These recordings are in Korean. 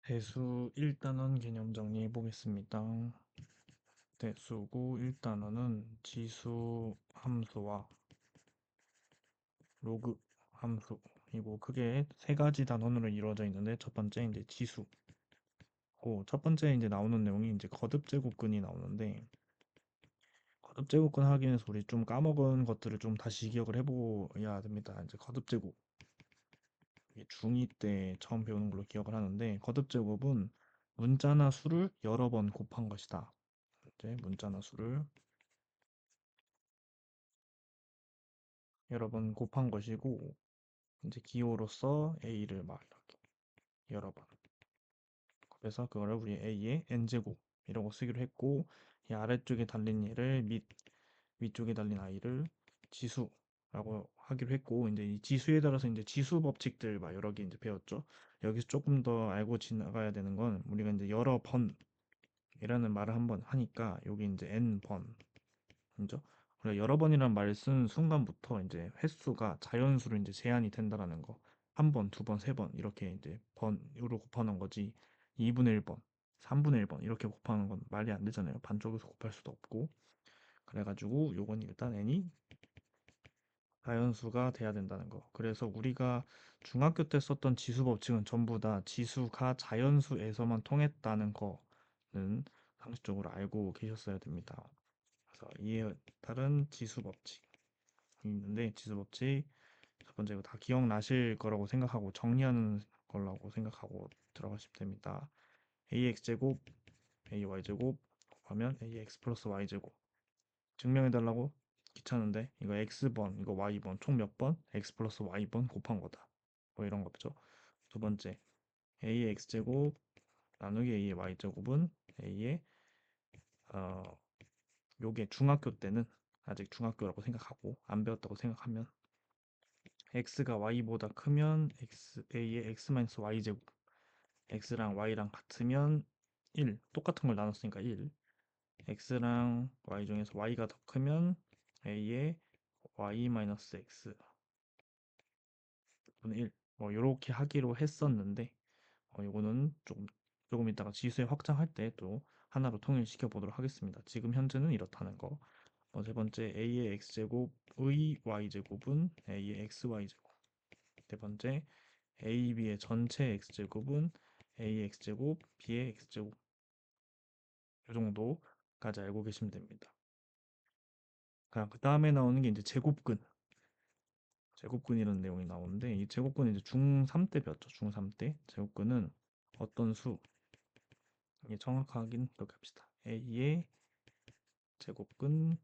대수 1단원 개념 정리해 보겠습니다. 대수고 1단원은 지수 함수와 로그 함수이고 크게 세 가지 단원으로 이루어져 있는데 첫 번째 이제 지수고 첫 번째 이제 나오는 내용이 이제 거듭 제곱근이 나오는데 거듭 제곱근 하기 위해서 우리 좀 까먹은 것들을 좀 다시 기억을 해봐야 됩니다. 이제 거듭 제곱 이게 중2 때 처음 배우는 걸로 기억을 하는데 거듭 제곱은 문자나 수를 여러 번 곱한 것이다. 이제 문자나 수를 여러 번 곱한 것이고 이제 기호로서 a를 막 이렇게 여러 번 그래서 그거를 우리 a의 n제곱이라고 쓰기로 했고 이 아래쪽에 달린 얘를 위쪽에 달린 i를 지수라고 하기로 했고 이제 이 지수에 따라서 이제 지수 법칙들 막 여러 개 이제 배웠죠. 여기서 조금 더 알고 지나가야 되는 건 우리가 이제 여러 번이라는 말을 한번 하니까 여기 이제 n번 그죠? 우리가 여러 번이란 말을 쓴 순간부터 이제 횟수가 자연수로 이제 제한이 된다라는 거. 한 번, 두 번, 세 번 이렇게 이제 번으로 곱하는 거지. 2분의 1번, 3분의 1번 이렇게 곱하는 건 말이 안 되잖아요. 반쪽에서 곱할 수도 없고. 그래가지고 요건 일단 n이 자연수가 돼야 된다는 거. 그래서 우리가 중학교 때 썼던 지수 법칙은 전부 다 지수가 자연수에서만 통했다는 거는 상식적으로 알고 계셨어야 됩니다. 그래서 이에 따른 지수 법칙이 있는데 지수 법칙 첫 번째 다 기억나실 거라고 생각하고 정리하는 거라고 생각하고 들어가시면 됩니다. ax제곱 ay제곱 곱하면 ax 플러스 y제곱 증명해 달라고 귀찮은데 이거 x번 이거 y번 총 몇 번? x 플러스 y번 곱한 거다. 뭐 이런 거죠. 두 번째 ax제곱 나누기 a의 y제곱은 a의 어, 요게 중학교 때는 아직 중학교라고 생각하고 안 배웠다고 생각하면 x가 y보다 크면 a의 x-y제곱 x랑 y랑 같으면 1 똑같은 걸 나눴으니까 1 x랑 y 중에서 y가 더 크면 a의 y-x 분의 1 뭐 이렇게 하기로 했었는데 이거는 조금 이따가 지수에 확장할 때 또 하나로 통일시켜 보도록 하겠습니다. 지금 현재는 이렇다는 거. 세 번째 a의 x제곱의 y제곱은 a의 xy제곱. 네 번째 a, b의 전체 x제곱은 a의 x제곱, b의 x제곱. 이 정도까지 알고 계시면 됩니다. 그 다음에 나오는 게 이제 제곱근이라는 내용이 나오는데 이 제곱근은 이제 중3 때 배웠죠. 중3 때 제곱근은 어떤 수 이게 정확하긴 이렇게 합시다. a의 제곱근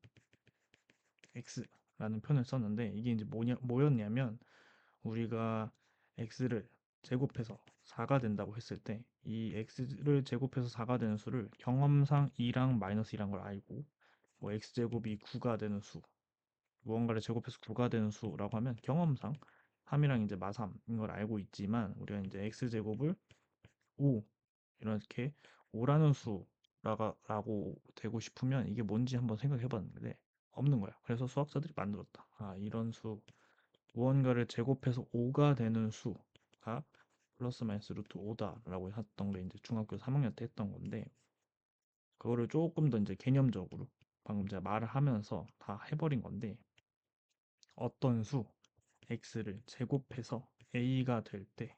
x라는 표현을 썼는데 이게 이제 뭐였냐면 우리가 x를 제곱해서 4가 된다고 했을 때 이 x를 제곱해서 4가 되는 수를 경험상 2랑 마이너스 2란 걸 알고 뭐 x제곱이 9가 되는 수 무언가를 제곱해서 9가 되는 수라고 하면 경험상 3이랑 이제 마삼인 걸 알고 있지만 우리가 이제 x제곱을 5 이렇게 5라는 수라고 되고 싶으면 이게 뭔지 한번 생각해 봤는데 없는 거야. 그래서 수학자들이 만들었다. 이런 수 무언가를 제곱해서 5가 되는 수가 플러스 마이너스 루트 5다라고 했던 게 이제 중학교 3학년 때 했던 건데 그거를 조금 더 이제 개념적으로 방금 제가 말을 하면서 다 해버린 건데 어떤 수 x를 제곱해서 a가 될 때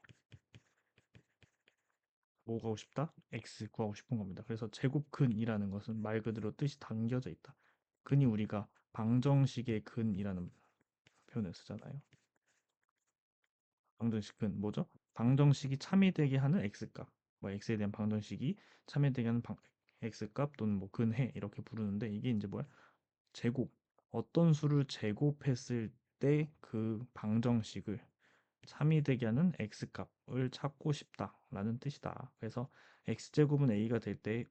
뭐 구하고 싶다? x 구하고 싶은 겁니다. 그래서 제곱근이라는 것은 말 그대로 뜻이 담겨져 있다. 근이 우리가 방정식의 근이라는 표현을 쓰잖아요. 방정식은 뭐죠? 방정식이 참이되게 하는 x값, 뭐 x에 대한 방정식이 참이되게 하는 x값 또는 뭐 근해 이렇게 부르는데 이게 이제 뭐야? 제곱. 어떤 수를 제곱했을 때 그 방정식을 참이되게 하는 x값을 찾고 싶다라는 뜻이다. 그래서 x제곱은 a가 될 때의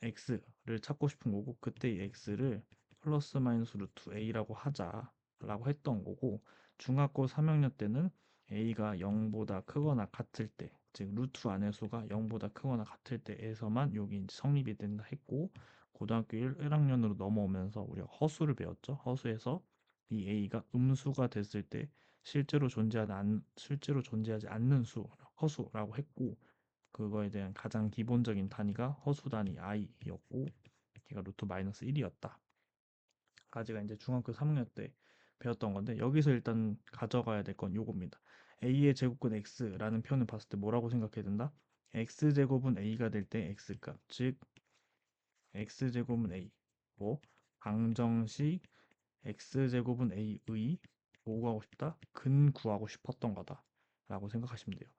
x를 찾고 싶은 거고 그때 이 x를 플러스 마이너스 루트 a라고 하자라고 했던 거고 중학교 3학년 때는 a가 0보다 크거나 같을 때, 즉 루트 안의 수가 0보다 크거나 같을 때에서만 여기 이제 성립이 된다 했고 고등학교 1학년으로 넘어오면서 우리가 허수를 배웠죠. 허수에서 이 a가 음수가 됐을 때 실제로 존재하지 않는 수, 허수라고 했고 그거에 대한 가장 기본적인 단위가 허수 단위 i였고 걔가 루트 마이너스 1이었다. 까지가 이제 중학교 3학년 때 배웠던 건데 여기서 일단 가져가야 될 건 요겁니다. a의 제곱근 x라는 표현을 봤을 때 뭐라고 생각해야 된다? x제곱은 a가 될 때 x값, 즉 x제곱은 a, 뭐 방정식 x제곱은 a의 뭐 구하고 싶다? 근 구하고 싶었던 거다 라고 생각하시면 돼요.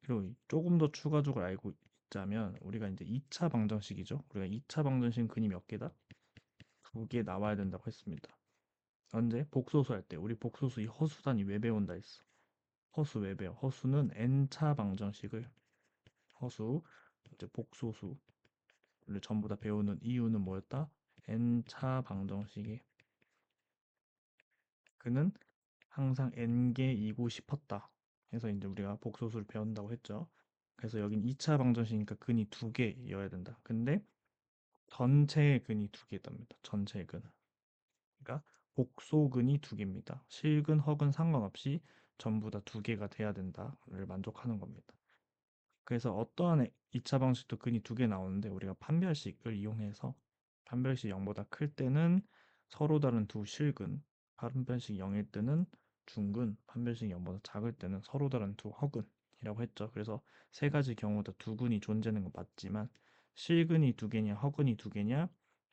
그리고 조금 더 추가적으로 알고 있자면 우리가 이제 2차 방정식이죠. 우리가 2차 방정식 근이 몇 개다? 두 개 나와야 된다고 했습니다. 언제? 복소수 할 때. 우리 복소수 이 허수단위 왜 배운다 했어? 허수 왜 배워? 허수는 n차 방정식을 허수 이제 복소수를 전부 다 배우는 이유는 뭐였다? n차 방정식이 그는 항상 n개이고 싶었다. 해서 이제 우리가 복소수를 배운다고 했죠. 그래서 여긴 2차 방정식이니까 근이 두 개여야 된다. 근데 전체의 근이 두 개답니다. 전체의 근은. 그러니까 복소근이 두 개입니다. 실근, 허근 상관없이 전부 다 두 개가 돼야 된다를 만족하는 겁니다. 그래서 어떠한 2차 방식도 근이 두 개 나오는데 우리가 판별식을 이용해서 판별식 0보다 클 때는 서로 다른 두 실근, 판별식 0일 때는 중근, 판별식 0보다 작을 때는 서로 다른 두 허근이라고 했죠. 그래서 세 가지 경우 다 두 근이 존재하는 건 맞지만 실근이 두 개냐 허근이 두 개냐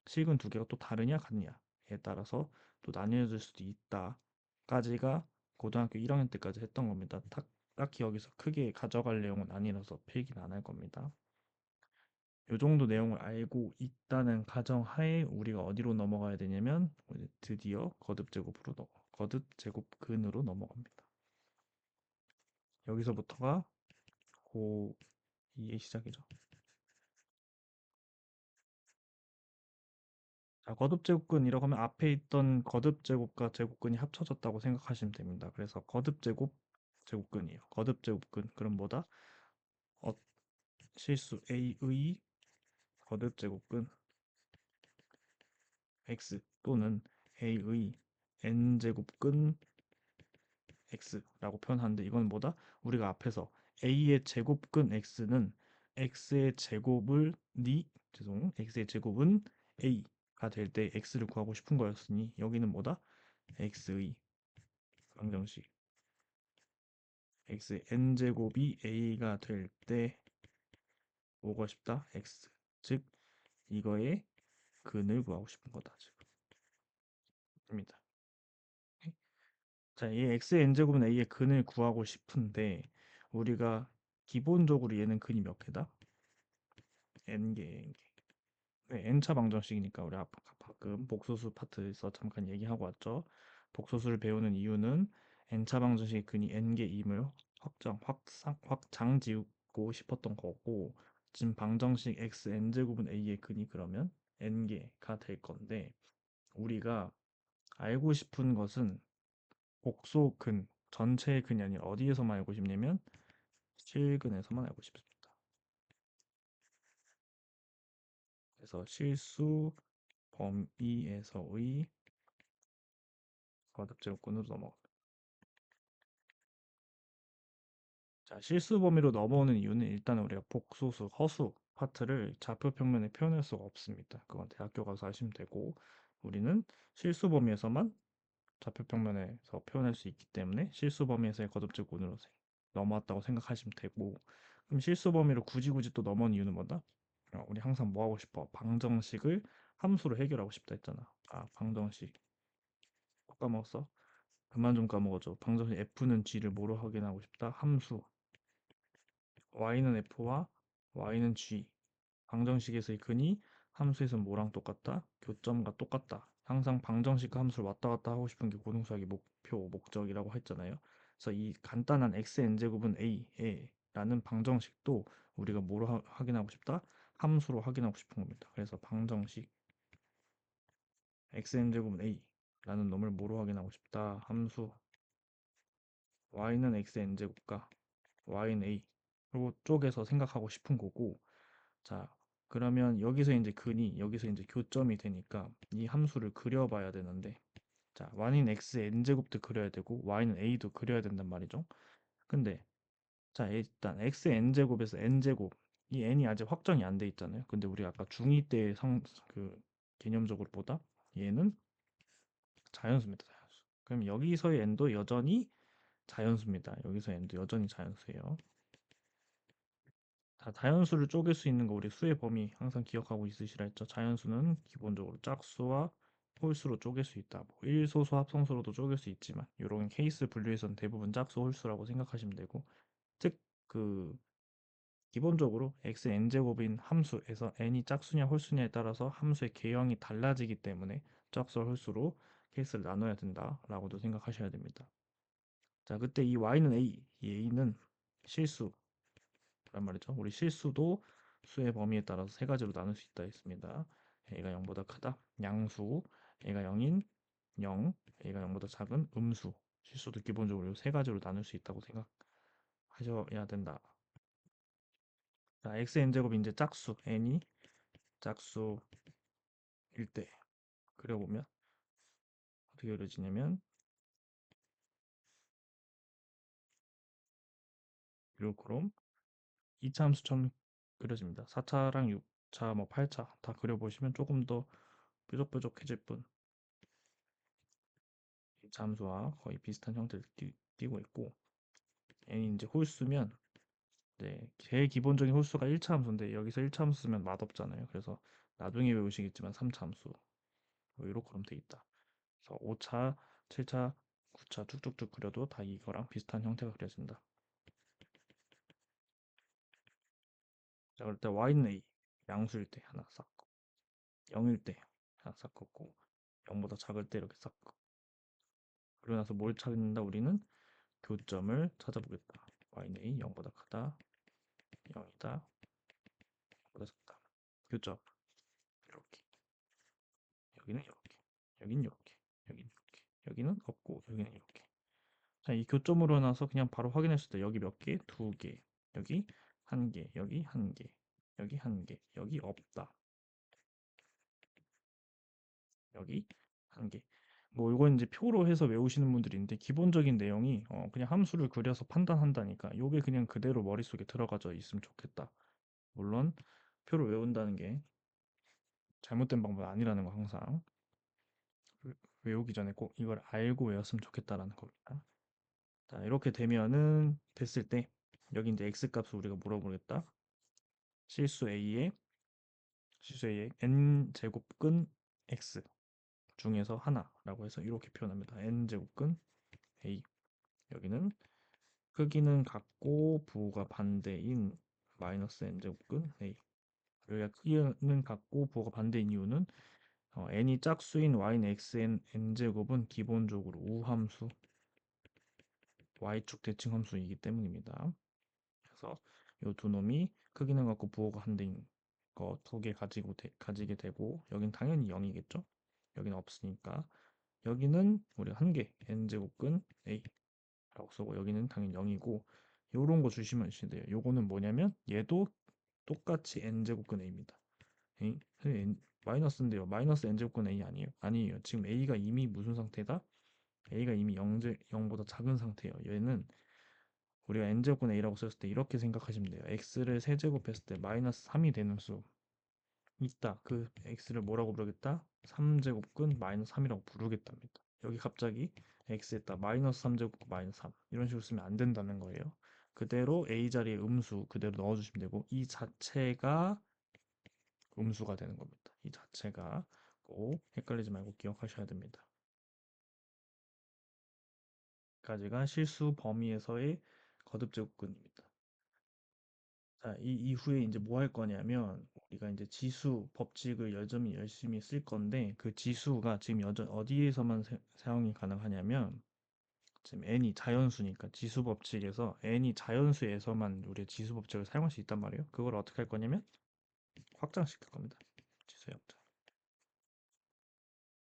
실근 두 개가 또 다르냐 같냐에 따라서 또 나뉘어질 수도 있다까지가 고등학교 1학년 때까지 했던 겁니다. 딱히 여기서 크게 가져갈 내용은 아니라서 필기는 안 할 겁니다. 이 정도 내용을 알고 있다는 가정하에 우리가 어디로 넘어가야 되냐면 드디어 거듭제곱근으로 넘어갑니다. 여기서부터가 고2의 시작이죠. 자, 거듭제곱근이라고 하면 앞에 있던 거듭제곱과 제곱근이 합쳐졌다고 생각하시면 됩니다. 그래서 제곱근이에요. 거듭제곱근 그럼 뭐다? 어, 실수 a의 거듭제곱근 x 또는 a의 n제곱근 x라고 표현하는데 이건 뭐다? 우리가 앞에서 a의 제곱근 x는 x의 제곱을 x의 제곱은 a가 될 때 x를 구하고 싶은 거였으니 여기는 뭐다? x의 방정식 x의 n제곱이 a가 될 때 뭐가 싶다? x 즉 이거의 근을 구하고 싶은 거다 지금입니다. 자, 이 x의 n제곱은 a의 근을 구하고 싶은데 우리가 기본적으로 얘는 근이 몇 개다? n개. 네, n차 방정식이니까 우리 방금 복소수 파트에서 잠깐 얘기하고 왔죠. 복소수를 배우는 이유는 n차 방정식의 근이 n개임을 확장 지우고 싶었던 거고 지금 방정식 x n제곱은 a의 근이 그러면 n개가 될 건데 우리가 알고 싶은 것은 복소근 전체의 근이 아니라 어디에서만 알고 싶냐면 실근에서만 알고 싶습니다. 그래서 실수 범위에서의 거듭제곱근으로 넘어갑니다. 자, 실수 범위로 넘어오는 이유는 일단 우리가 복소수, 허수 파트를 좌표 평면에 표현할 수가 없습니다. 그건 대학교 가서 하시면 되고 우리는 실수 범위에서만 좌표 평면에서 표현할 수 있기 때문에 실수 범위에서의 거듭제곱근으로 넘어왔다고 생각하시면 되고 그럼 실수 범위로 굳이 또 넘어온 이유는 뭐다? 우리 항상 뭐 하고 싶어? 방정식을 함수로 해결하고 싶다 했잖아. 아, 방정식. 또 까먹었어? 그만 좀 까먹어줘. 방정식 f는 g를 뭐로 확인하고 싶다? 함수. y는 f와 y는 g. 방정식에서의 근이 함수에서 뭐랑 똑같다? 교점과 똑같다. 항상 방정식과 함수를 왔다 갔다 하고 싶은 게 고등수학의 목적이라고 했잖아요. 그래서 이 간단한 xn제곱은 a라는 방정식도 우리가 뭐로 확인하고 싶다? 함수로 확인하고 싶은 겁니다. 그래서 방정식 xn제곱은 a라는 놈을 뭐로 확인하고 싶다? 함수 y는 xn제곱과 y는 a 그리고 쪽에서 생각하고 싶은 거고 자 그러면 여기서 이제 근이 여기서 이제 교점이 되니까 이 함수를 그려봐야 되는데 자 y는 x n제곱도 그려야 되고 y는 a도 그려야 된단 말이죠. 근데 자 일단 x n제곱에서 n제곱 이 n이 아직 확정이 안 돼 있잖아요. 근데 우리 아까 중2 때 그 개념적으로 보다 얘는 자연수입니다. 자연수. 그럼 여기서의 n도 여전히 자연수입니다. 여기서 n도 여전히 자연수예요. 자, 자연수를 쪼갤 수 있는 거 우리 수의 범위 항상 기억하고 있으시라 했죠. 자연수는 기본적으로 짝수와 홀수로 쪼갤 수 있다. 뭐 1소수 합성수로도 쪼갤 수 있지만 이런 케이스 분류에서는 대부분 짝수 홀수라고 생각하시면 되고 즉 그 기본적으로 x n제곱인 함수에서 n이 짝수냐 홀수냐에 따라서 함수의 개형이 달라지기 때문에 짝수와 홀수로 케이스를 나눠야 된다라고도 생각하셔야 됩니다. 자, 그때 이 y는 이 a는 실수란 말이죠. 우리 실수도 수의 범위에 따라서 세 가지로 나눌 수 있다 했습니다. a가 0보다 크다, 양수, a가 0인 0, a가 0보다 작은 음수. 실수도 기본적으로 이 세 가지로 나눌 수 있다고 생각하셔야 된다. 자, xn제곱이 이제 짝수, n이 짝수일 때 그려보면 어떻게 그려지냐면 이렇게 2차 함수처럼 그려집니다. 4차랑 6차, 뭐 8차 다 그려보시면 조금 더 뾰족뾰족해질 뿐 2차 함수와 거의 비슷한 형태를 띄고 있고 n이 이제 홀수면 네, 제일 기본적인 홀수가 1차 함수인데 여기서 1차 함수 쓰면 맛없잖아요. 그래서 나중에 외우시겠지만 3차 함수 뭐 이렇게 돼 있다. 그래서 5차, 7차, 9차 쭉쭉쭉 그려도 다 이거랑 비슷한 형태가 그려진다. 자, 그럴 때 y는 a 양수일 때 하나 쌓고 0일 때 하나 쌓고 0보다 작을 때 이렇게 쌓고 그러고 나서 뭘 찾는다 우리는 교점을 찾아보겠다. y는 a 0보다 크다 0이다 0보다 작다 교점 이렇게 여기는 이렇게 여기는 이렇게 여기는 이렇게 여기는 없고 여기는 이렇게 자, 이 교점으로 나서 그냥 바로 확인했을 때 여기 몇 개? 두 개 여기 한 개 여기 한 개 여기 한 개 여기 없다 여기 한 개. 뭐 이건 이제 표로 해서 외우시는 분들인데 기본적인 내용이 그냥 함수를 그려서 판단한다니까 요게 그냥 그대로 머릿속에 들어가져 있으면 좋겠다. 물론 표로 외운다는 게 잘못된 방법 아니라는 거 항상 외우기 전에 꼭 이걸 알고 외웠으면 좋겠다라는 겁니다. 자, 이렇게 되면은 됐을 때 여기 이제 x 값을 우리가 물어보겠다. 실수 a의 n 제곱근 x 중에서 하나라고 해서 이렇게 표현합니다. n 제곱근 a 여기는 크기는 같고 부호가 반대인 마이너스 n제곱근 a 여기가 크기는 같고 부호가 반대인 이유는 n이 짝수인 y는 xn n제곱은 기본적으로 우함수 y축 대칭 함수이기 때문입니다. 그래서 이 두 놈이 크기는 같고 부호가 반대인 거 두 개 가지게 되고 여긴 당연히 0이겠죠? 여기는 없으니까 여기는 우리가 한 개 n제곱근 a 라고 쓰고 여기는 당연히 0이고 요런 거 주시면 돼요. 요거는 뭐냐면 얘도 똑같이 n제곱근 a입니다. 마이너스인데요. 마이너스 n제곱근 a 아니에요? 아니에요. 지금 a가 이미 무슨 상태다? a가 이미 0보다 작은 상태예요. 얘는 우리가 n제곱근 a라고 썼을 때 이렇게 생각하시면 돼요. x를 세제곱했을 때 마이너스 3이 되는 수 있다. 그 x를 뭐라고 부르겠다? 3제곱근 마이너스 3이라고 부르겠답니다. 여기 갑자기 x에다 마이너스 3제곱 마이너스 3 이런 식으로 쓰면 안 된다는 거예요. 그대로 a 자리에 음수 그대로 넣어주시면 되고 이 자체가 음수가 되는 겁니다. 이 자체가 꼭 헷갈리지 말고 기억하셔야 됩니다. 까지가 실수 범위에서의 거듭제곱근입니다. 자, 이 이후에 이제 뭐 할 거냐면 우리가 이제 지수 법칙을 여전히 열심히 쓸 건데 그 지수가 지금 여전 어디에서만 사용이 가능하냐면 지금 n이 자연수니까 지수 법칙에서 n이 자연수에서만 우리 지수 법칙을 사용할 수 있단 말이에요. 그걸 어떻게 할 거냐면 확장시킬 겁니다. 지수 확장.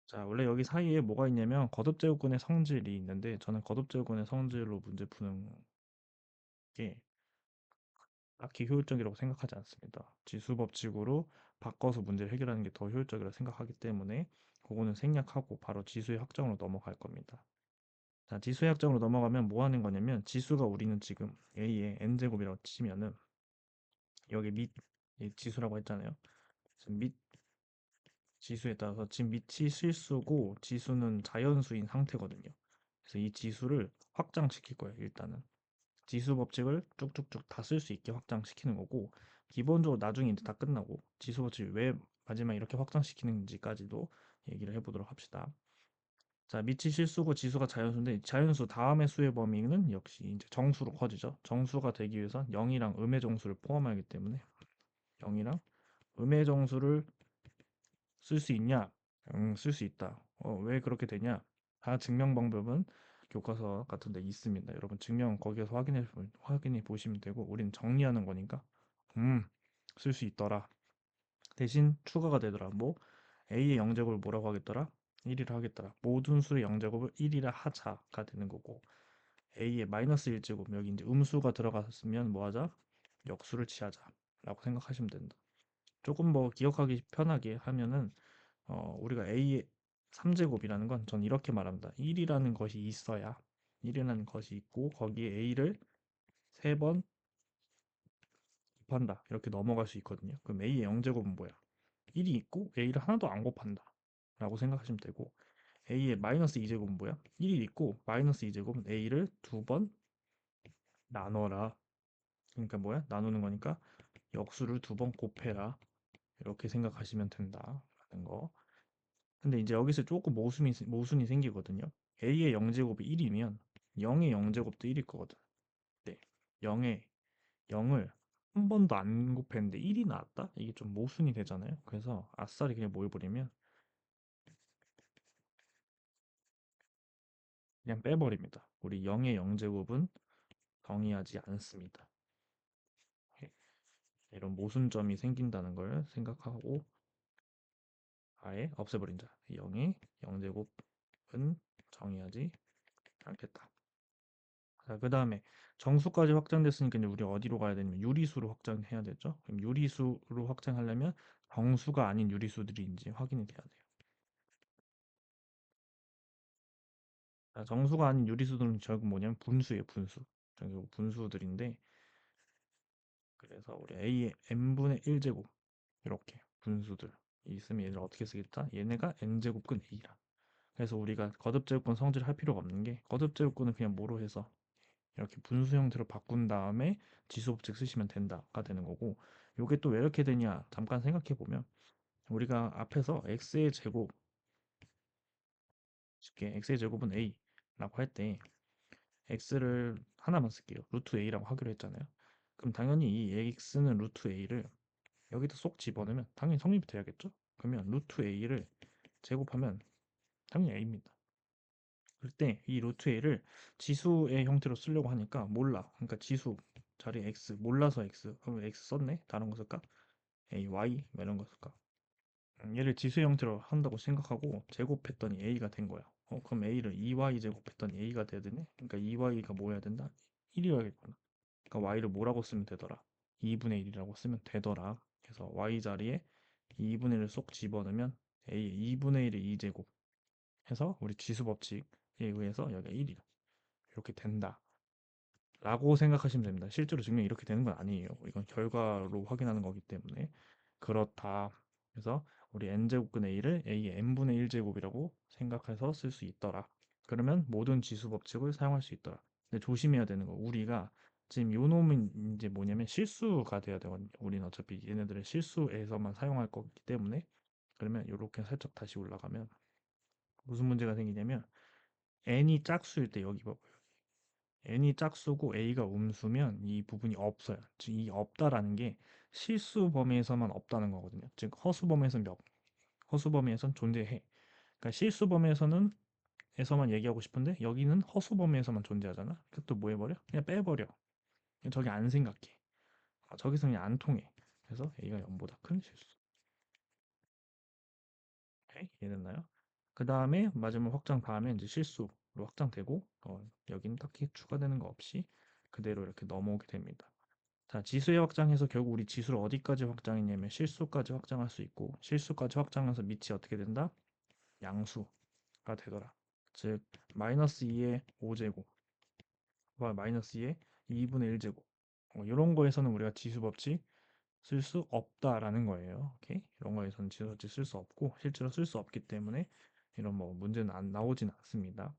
자, 원래 여기 사이에 뭐가 있냐면 거듭제곱근의 성질이 있는데 저는 거듭제곱근의 성질로 문제 푸는 게 딱히 효율적이라고 생각하지 않습니다. 지수 법칙으로 바꿔서 문제를 해결하는 게 더 효율적이라고 생각하기 때문에 그거는 생략하고 바로 지수의 확정으로 넘어갈 겁니다. 자, 지수의 확정으로 넘어가면 뭐 하는 거냐면 지수가 우리는 지금 a의 n제곱이라고 치면은 여기 밑 이 지수라고 했잖아요. 지금 밑 지수에 따라서 지금 밑이 실수고 지수는 자연수인 상태거든요. 그래서 이 지수를 확장시킬 거예요, 일단은. 지수 법칙을 쭉쭉쭉 다 쓸 수 있게 확장시키는 거고, 기본적으로 나중에 이제 다 끝나고 지수 법칙을 왜 마지막에 이렇게 확장시키는지까지도 얘기를 해보도록 합시다. 자, 밑이 실수고 지수가 자연수인데 자연수 다음의 수의 범위는 역시 이제 정수로 커지죠. 정수가 되기 위해선 0이랑 음의 정수를 포함하기 때문에 0이랑 음의 정수를 쓸 수 있냐? 쓸 수 있다. 왜 그렇게 되냐? 다 증명 방법은 교과서 같은 데 있습니다. 여러분 증명 거기에서 확인해 보시면 되고 우리는 정리하는 거니까 쓸 수 있더라. 대신 추가가 되더라. 뭐 a의 영제곱을 뭐라고 하겠더라? 1이라 하겠더라. 모든 수의 영제곱을 1이라 하자가 되는 거고 a의 마이너스 1제곱 여기 이제 음수가 들어갔으면 뭐 하자? 역수를 취하자라고 생각하시면 된다. 조금 뭐 기억하기 편하게 하면은 우리가 a의 3제곱이라는 건 전 이렇게 말합니다. 1이라는 것이 있어야 1이라는 것이 있고 거기에 a를 3번 곱한다. 이렇게 넘어갈 수 있거든요. 그럼 a의 0제곱은 뭐야? 1이 있고 a를 하나도 안 곱한다. 라고 생각하시면 되고 a의 마이너스 2제곱은 뭐야? 1이 있고 마이너스 2제곱은 a를 2번 나눠라. 그러니까 뭐야? 나누는 거니까 역수를 2번 곱해라. 이렇게 생각하시면 된다라는 거. 근데 이제 여기서 조금 모순이 생기거든요. a의 0제곱이 1이면 0의 0제곱도 1일 거거든. 네. 0에 0을 한 번도 안 곱했는데 1이 나왔다? 이게 좀 모순이 되잖아요. 그래서 아싸리 그냥 뭐 해버리면 그냥 빼버립니다. 우리 0의 0제곱은 정의하지 않습니다. 예, 이런 모순점이 생긴다는 걸 생각하고 아예 없애버린다. 0의 0제곱은 정의하지 않겠다. 자, 그 다음에 정수까지 확장됐으니까 이제 우리 어디로 가야 되냐면 유리수로 확장해야 되죠. 그럼 유리수로 확장하려면 정수가 아닌 유리수들인지 확인이 돼야 돼요. 자, 정수가 아닌 유리수들은 결국 뭐냐면 분수예요, 분수. 결국 분수들인데 그래서 우리 a의 n분의 1제곱 이렇게 분수들 있으면 얘를 어떻게 쓰겠다? 얘네가 n제곱근 a라. 그래서 우리가 거듭제곱근 성질을 할 필요가 없는 게 거듭제곱근은 그냥 뭐로 해서 이렇게 분수 형태로 바꾼 다음에 지수법칙 쓰시면 된다가 되는 거고 요게 또 왜 이렇게 되냐 잠깐 생각해 보면 우리가 앞에서 x의 제곱 쉽게 x의 제곱은 a라고 할 때 x를 하나만 쓸게요 루트 a라고 하기로 했잖아요 그럼 당연히 이 x는 루트 a를 여기다 쏙 집어넣으면 당연히 성립이 돼야겠죠 그러면 루트 a를 제곱하면 당연히 a입니다 그럴 때 이 루트 a를 지수의 형태로 쓰려고 하니까 몰라. 그러니까 지수 자리에 x 몰라서 x 그럼 x 썼네. 다른 거 쓸까? a, y 뭐 이런 거 쓸까? 얘를 지수 형태로 한다고 생각하고 제곱했더니 a가 된 거야. 그럼 a를 2y 제곱했더니 a가 돼야 되네. 그러니까 2y가 뭐 해야 된다? 1이어야겠구나. 그러니까 y를 뭐라고 쓰면 되더라? 2분의 1이라고 쓰면 되더라. 그래서 y 자리에 2분의 1을 쏙 집어넣으면 a 2분의 1의 2제곱 해서 우리 지수 법칙에 의해서 여기가 1이다. 이렇게 된다. 라고 생각하시면 됩니다. 실제로 증명이 이렇게 되는 건 아니에요. 이건 결과로 확인하는 거기 때문에 그렇다. 그래서 우리 n제곱근 a를 a의 n분의 1제곱이라고 생각해서 쓸 수 있더라. 그러면 모든 지수 법칙을 사용할 수 있더라. 근데 조심해야 되는 거 우리가 지금 요 놈은 이제 뭐냐면 실수가 돼야 되거든요. 우리는 어차피 얘네들의 실수에서만 사용할 거기 때문에 그러면 이렇게 살짝 다시 올라가면 무슨 문제가 생기냐면 n이 짝수일 때 여기 봐봐요. n이 짝수고 a가 음수면 이 부분이 없어요. 즉 이 없다라는 게 실수 범위에서만 없다는 거거든요. 즉 허수 범위에서는 허수 범위에선 존재해. 그러니까 실수 범위에서는 에서만 얘기하고 싶은데 여기는 허수 범위에서만 존재하잖아. 그것도 뭐 해버려? 그냥 빼버려. 저기 안 생각해. 저기서 그냥 안 통해. 그래서 a가 0보다 큰 실수. 오케이? 이해됐나요? 그 다음에 마지막 확장 다음에 이제 실수로 확장되고 여기는 딱히 추가되는 거 없이 그대로 이렇게 넘어오게 됩니다. 자, 지수의 확장해서 결국 우리 지수를 어디까지 확장했냐면 실수까지 확장할 수 있고 실수까지 확장해서 밑이 어떻게 된다? 양수가 되더라. 즉 마이너스 2의 5제곱과 마이너스 2의 2분의 1제곱 이런 거에서는 우리가 지수 법칙 쓸 수 없다라는 거예요. 오케이? 이런 거에서는 지수 법칙 쓸 수 없고 실제로 쓸 수 없기 때문에 이런 뭐 문제는 안 나오진 않습니다.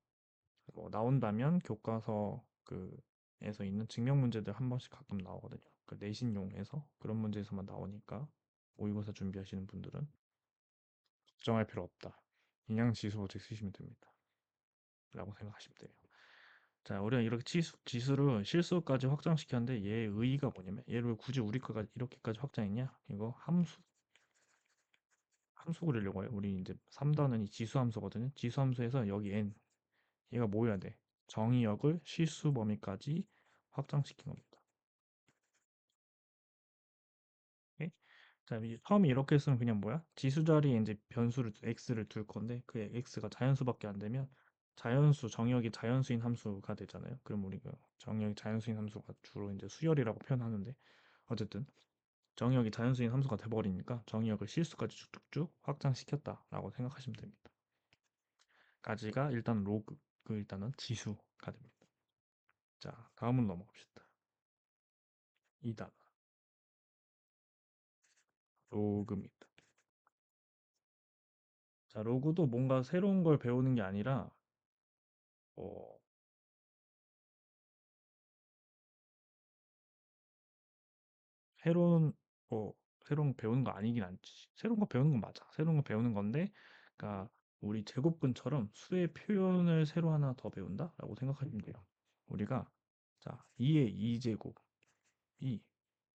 뭐 나온다면 교과서 그에서 있는 증명 문제들 한 번씩 가끔 나오거든요. 그 내신용에서 그런 문제에서만 나오니까 모의고사 준비하시는 분들은 걱정할 필요 없다. 그냥 지수 법칙 쓰시면 됩니다. 라고 생각하시면 돼요. 자, 우리가 이렇게 지수를 실수까지 확장시켰는데 얘의 의의가 뭐냐면 얘를 왜 굳이 우리 거가 이렇게까지 확장했냐? 이거 함수 그리려고 해요. 우리 이제 3단원이 지수 함수거든요. 지수 함수에서 여기 n 얘가 뭐여야 돼? 정의역을 실수 범위까지 확장시킨 겁니다. 오케이? 자, 처음에 이렇게 쓰면 그냥 뭐야? 지수 자리에 이제 변수를 x를 둘 건데 그 x가 자연수밖에 안 되면 자연수 정의역이 자연수인 함수가 되잖아요. 그럼 우리가 정의역이 자연수인 함수가 주로 이제 수열이라고 표현하는데 어쨌든 정의역이 자연수인 함수가 돼버리니까 정의역을 실수까지 쭉쭉쭉 확장시켰다라고 생각하시면 됩니다. 까지가 일단 로그, 일단은 지수가 됩니다. 자, 다음은 넘어갑시다. 2단 로그입니다. 자, 로그도 뭔가 새로운 걸 배우는 게 아니라 어, 새로운 새로운 거 배우는 거 아니긴 않지. 새로운 거 배우는 건 맞아. 새로운 거 배우는 건데, 그러니까 우리 제곱근처럼 수의 표현을 새로 하나 더 배운다라고 생각하시면 돼요. 우리가 자 2의 2제곱이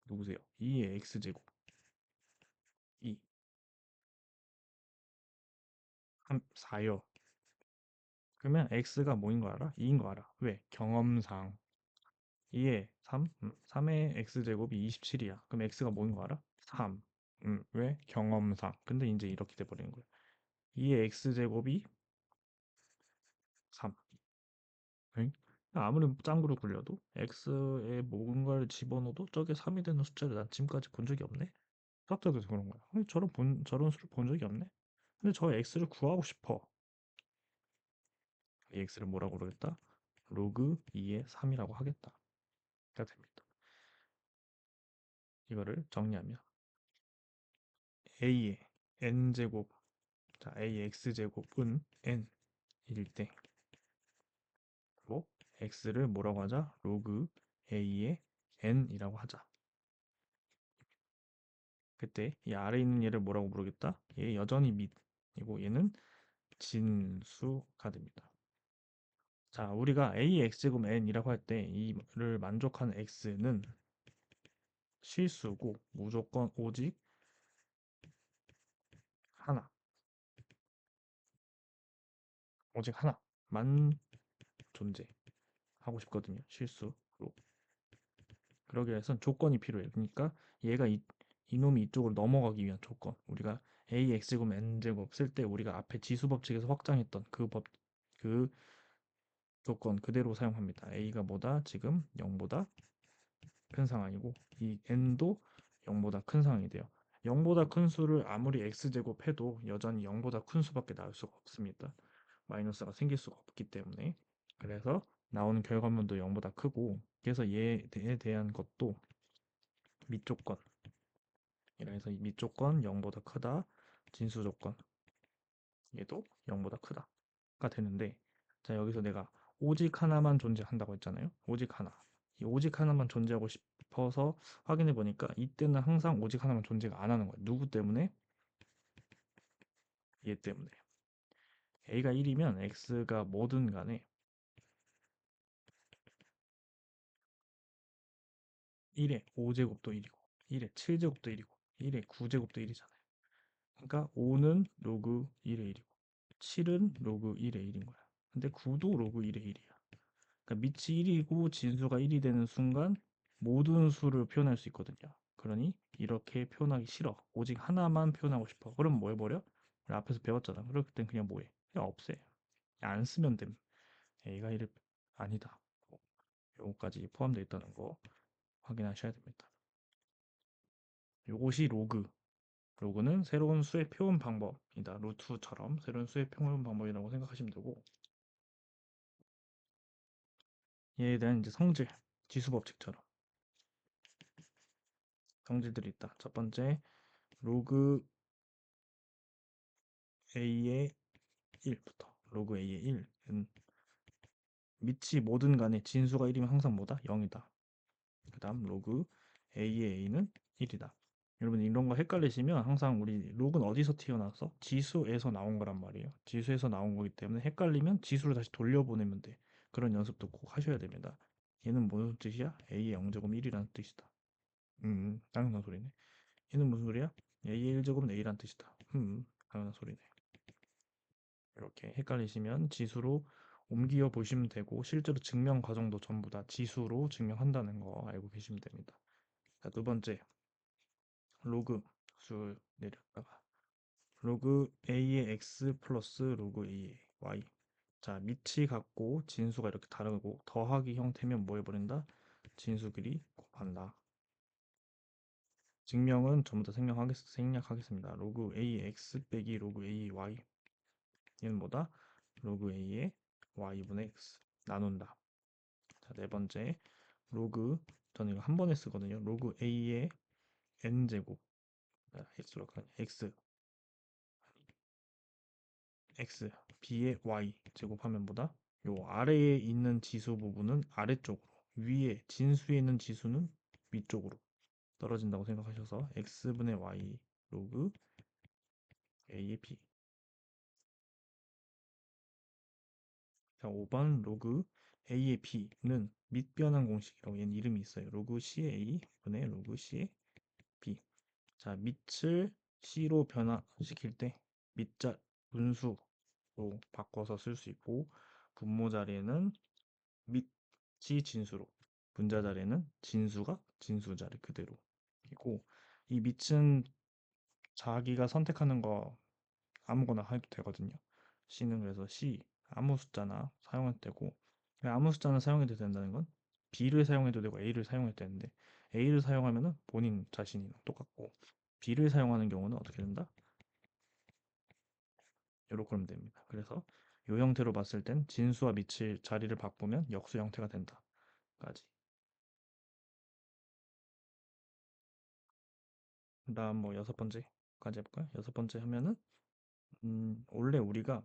누구세요? 2의 x제곱 2 4요. 그러면 x가 뭐인 거 알아? 2인 거 알아. 왜? 경험상 2의 3? 3의 x제곱이 27이야. 그럼 x가 뭐인 거 알아? 3. 왜? 경험상. 근데 이제 이렇게 돼버리는 거야. 2의 x제곱이 3. 응? 아무리 짱구로 굴려도 x에 뭔가를 집어넣어도 저게 3이 되는 숫자를 난 지금까지 본 적이 없네? 수학자도 그런 거야. 근데 저런 수를 본 적이 없네? 근데 저 x를 구하고 싶어. 이 x를 뭐라고 그러겠다? 로그 2의 3이라고 하겠다. 가 됩니다. 이거를 정리하면 a의 n제곱, 자 a의 x제곱은 n일 때 뭐 x를 뭐라고 하자? 로그 a의 n이라고 하자. 그때 이 아래에 있는 얘를 뭐라고 부르겠다? 얘 여전히 밑이고 얘는 진수가 됩니다. 자, 우리가 ax제곱 n이라고 할 때 이를 만족하는 x는 실수고 무조건 오직 하나, 오직 하나만 존재하고 싶거든요. 실수로. 그러기 위해선 조건이 필요해요. 그러니까 얘가 이놈이 이쪽으로 넘어가기 위한 조건. 우리가 ax제곱 n제곱 쓸 때 우리가 앞에 지수 법칙에서 확장했던 그 조건 그대로 사용합니다. a가 뭐다? 지금 0보다 큰 상황이고 이 n도 0보다 큰 상황이 돼요. 0보다 큰 수를 아무리 x제곱 해도 여전히 0보다 큰 수밖에 나올 수가 없습니다. 마이너스가 생길 수가 없기 때문에 그래서 나오는 결과물도 0보다 크고 그래서 얘에 대한 것도 밑조건이라 해서 밑조건 0보다 크다 진수 조건 얘도 0보다 크다가 되는데 자 여기서 내가 오직 하나만 존재한다고 했잖아요. 오직 하나. 이 오직 하나만 존재하고 싶어서 확인해 보니까 이때는 항상 오직 하나만 존재가 안 하는 거예요. 누구 때문에? 얘 때문에. a가 1이면 x가 뭐든 간에 1의 5제곱도 1이고 1의 7제곱도 1이고 1의 9제곱도 1이잖아요. 그러니까 5는 로그 1의 1이고 7은 로그 1의 1인 거야. 근데 9도 로그 1의 1이야. 그러니까 밑이 1이고 진수가 1이 되는 순간 모든 수를 표현할 수 있거든요. 그러니 이렇게 표현하기 싫어. 오직 하나만 표현하고 싶어. 그럼 뭐 해버려? 우리 앞에서 배웠잖아. 그럴 땐 그냥 뭐해? 그냥 없애. 안 쓰면 됨. A가 1을 아니다. 요거까지 포함되어 있다는 거 확인하셔야 됩니다. 요것이 로그. 로그는 새로운 수의 표현 방법이다. 루트처럼 새로운 수의 표현 방법이라고 생각하시면 되고 얘에 대한 이제 성질, 지수 법칙처럼 성질들이 있다. 첫 번째, 로그 a의 1부터 로그 a의 1은 밑이 뭐든 간에 진수가 1이면 항상 뭐다? 0이다. 그 다음 로그 a의 a는 1이다. 여러분 이런 거 헷갈리시면 항상 우리 로그는 어디서 튀어나왔어? 지수에서 나온 거란 말이에요. 지수에서 나온 거기 때문에 헷갈리면 지수를 다시 돌려보내면 돼. 그런 연습도 꼭 하셔야 됩니다. 얘는 무슨 뜻이야? a의 0제곱 1이라는 뜻이다. 당연한 소리네. 얘는 무슨 소리야? a의 1제곱은 a란 뜻이다. 당연한 소리네. 이렇게 헷갈리시면 지수로 옮겨 보시면 되고 실제로 증명 과정도 전부 다 지수로 증명한다는 거 알고 계시면 됩니다. 자, 두 번째 로그 수 내렸다가 로그 a의 x 플러스 로그 a의 y. 자, 밑이 같고 진수가 이렇게 다르고 더하기 형태면 뭐 해버린다? 진수끼리 곱한다. 증명은 전부 다 생략하겠습니다. 로그 ax 빼기 로그 ay. 얘는 뭐다? 로그 a의 y분의 x 나눈다. 자, 네 번째 로그 저는 이거 한 번에 쓰거든요. 로그 a의 n제곱 x로 x x b의 y 제곱하면 보다 요 아래에 있는 지수 부분은 아래쪽으로 위에 진수에 있는 지수는 위쪽으로 떨어진다고 생각하셔서 x분의 y 로그 a의 b. 자, 5번 로그 a의 b는 밑변환 공식이라고 얘는 이름이 있어요. 로그 CA 분의 로그 CA B. 자, 밑을 C로 변화시킬 때 밑자 분수로 바꿔서 쓸 수 있고 분모 자리에는 밑이 진수로 분자 자리에는 진수가 진수 자리 그대로 있고 이 밑은 자기가 선택하는 거 아무거나 해도 되거든요. C는 그래서 C 아무 숫자나 사용해도 되고 아무 숫자나 사용해도 된다는 건 B를 사용해도 되고 A를 사용해도 되는데 A를 사용하면은 본인 자신이랑 똑같고 B를 사용하는 경우는 어떻게 된다? 이렇게 하면 됩니다. 그래서 이 형태로 봤을 땐 진수와 밑의 자리를 바꾸면 역수 형태가 된다까지. 그다음 뭐 여섯 번째까지 해볼까요? 여섯 번째 하면은 원래 우리가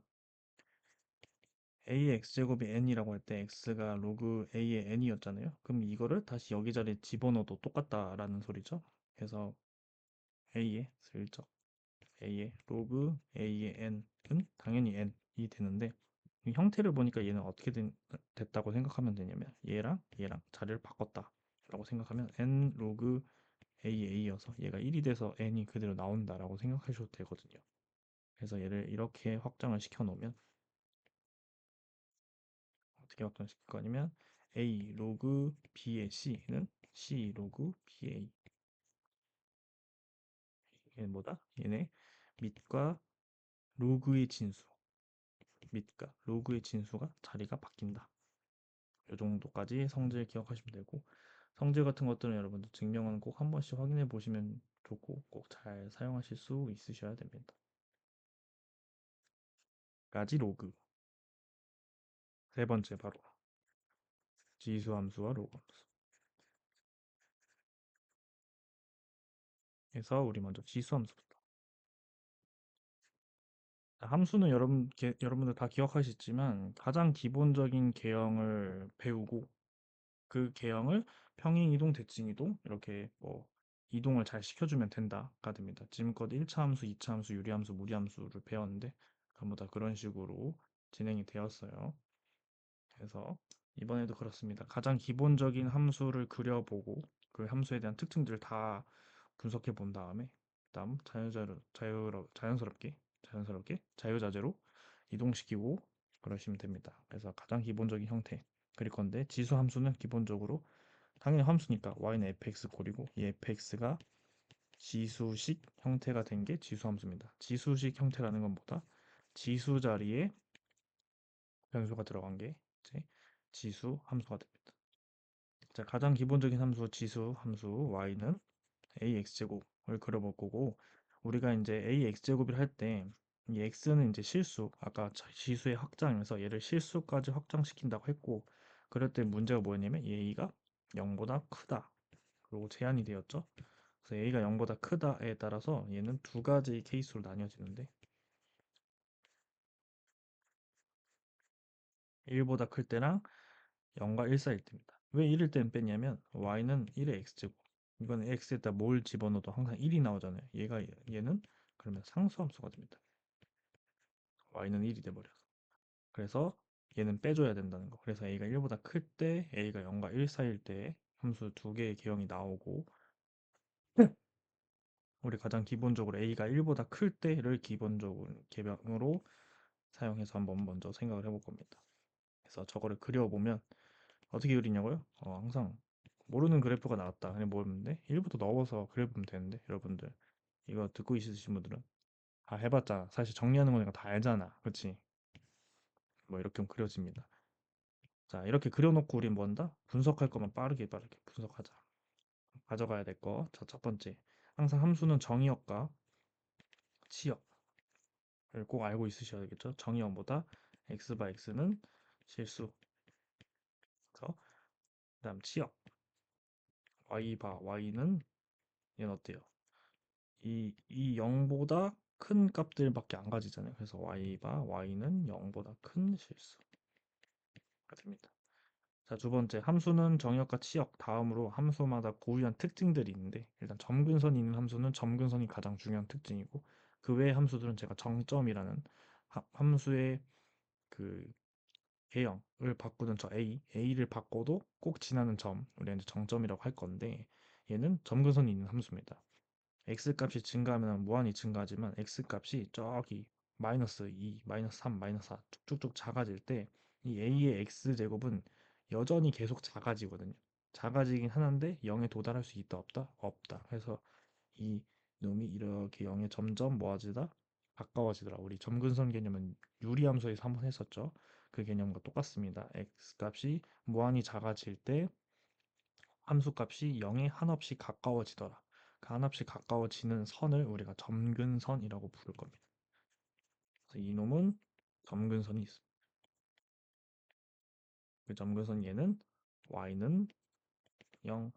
a의 x제곱이 n이라고 할 때 x가 로그 a의 n이었잖아요. 그럼 이거를 다시 여기 자리에 집어넣어도 똑같다라는 소리죠. 그래서 a의 슬쩍 a의 로그 a의 n은 당연히 n이 되는데 이 형태를 보니까 얘는 어떻게 됐다고 생각하면 되냐면 얘랑 얘랑 자리를 바꿨다라고 생각하면 n 로그 a여서 얘가 1이 돼서 n이 그대로 나온다라고 생각하셔도 되거든요. 그래서 얘를 이렇게 확장을 시켜 놓으면 어떻게 확장시킬 거냐면 a 로그 b의 c는 c 로그 ba. 얘는 뭐다? 얘네 밑과 로그의 진수 밑과 로그의 진수가 자리가 바뀐다. 이 정도까지 성질 기억하시면 되고 성질 같은 것들은 여러분들 증명은 꼭 한 번씩 확인해 보시면 좋고 꼭 잘 사용하실 수 있으셔야 됩니다. 까지 로그. 세 번째 바로 지수 함수와 로그 함수. 그래서 우리 먼저 지수 함수부터. 함수는 여러분들 다 기억하시지만 가장 기본적인 개형을 배우고 그 개형을 평행 이동, 대칭 이동 이렇게 뭐 이동을 잘 시켜주면 된다가 됩니다. 지금껏 1차 함수, 2차 함수, 유리함수, 무리함수를 배웠는데 전부 다 그런 식으로 진행이 되었어요. 그래서 이번에도 그렇습니다. 가장 기본적인 함수를 그려보고 그 함수에 대한 특징들을 다 분석해 본 다음에 그다음 자연스럽게 자유자재로 이동시키고 그러시면 됩니다. 그래서 가장 기본적인 형태 그릴 건데 지수 함수는 기본적으로 당연히 함수니까 y는 fx 꼴이고 이 fx가 지수식 형태가 된 게 지수 함수입니다. 지수식 형태라는 건 뭐다? 지수 자리에 변수가 들어간 게 이제 지수 함수가 됩니다. 자, 가장 기본적인 함수 지수 함수 y는 ax제곱을 그려볼 거고 우리가 이제 ax제곱을 할 때 이 x는 이제 실수 아까 지수의 확장에서 얘를 실수까지 확장시킨다고 했고 그럴 때 문제가 뭐였냐면 a가 0보다 크다 그리고 제한이 되었죠. 그래서 a가 0보다 크다에 따라서 얘는 두 가지 케이스로 나뉘어지는데 1보다 클 때랑 0과 1 사이일 때입니다. 왜 1일 때는 뺐냐면 y는 1의 x제곱. 이건 x에다 뭘 집어넣어도 항상 1이 나오잖아요. 얘는 그러면 상수함수가 됩니다. y는 1이 돼버려서. 그래서 얘는 빼줘야 된다는 거. 그래서 a가 1보다 클 때, a가 0과 1 사이일 때 함수 두 개의 개형이 나오고 우리 가장 기본적으로 a가 1보다 클 때를 기본적으로 개명으로 사용해서 한번 먼저 생각을 해볼 겁니다. 그래서 저거를 그려보면 어떻게 그리냐고요? 항상 모르는 그래프가 나왔다. 그냥 모르는데 1부터 넣어서 그려보면 되는데 여러분들 이거 듣고 있으신 분들은 해봤자 사실 정리하는 거니까 다 알잖아. 그치? 뭐 이렇게 그려집니다. 자 이렇게 그려놓고 우리 뭐 한다? 분석할 거면 빠르게 분석하자. 가져가야 될 거. 자, 첫 번째. 항상 함수는 정의역과 치역을 꼭 알고 있으셔야겠죠? 정의역보다 x 바 x는 실수. 그래서 그다음 치역 y 바 y는 얘는 어때요? 이 0보다 큰 값들밖에 안 가지잖아요. 그래서 y 바 y는 0보다 큰 실수가 됩니다. 자, 두 번째 함수는 정의역과 치역 다음으로 함수마다 고유한 특징들이 있는데 일단 점근선이 있는 함수는 점근선이 가장 중요한 특징이고 그 외의 함수들은 제가 정점이라는 함수의 그 개형을 바꾸는 저 a를 바꿔도 꼭 지나는 점 우리가 이제 정점이라고 할 건데 얘는 점근선이 있는 함수입니다. x 값이 증가하면 무한히 증가하지만 x 값이 저기 마이너스 2, 마이너스 3, 마이너스 4 쭉쭉쭉 작아질 때 이 a의 x 제곱은 여전히 계속 작아지거든요. 작아지긴 하는데 0에 도달할 수 있다 없다? 없다. 그래서 이 놈이 이렇게 0에 점점 모아지다 가까워지더라. 우리 점근선 개념은 유리함수에서 한번 했었죠. 그 개념과 똑같습니다. x 값이 무한히 작아질 때 함수값이 0에 한없이 가까워지더라. 그 한없이 가까워지는 선을 우리가 점근선이라고 부를 겁니다. 그래서 이놈은 점근선이 있습니다. 그 점근선 얘는 y는 0.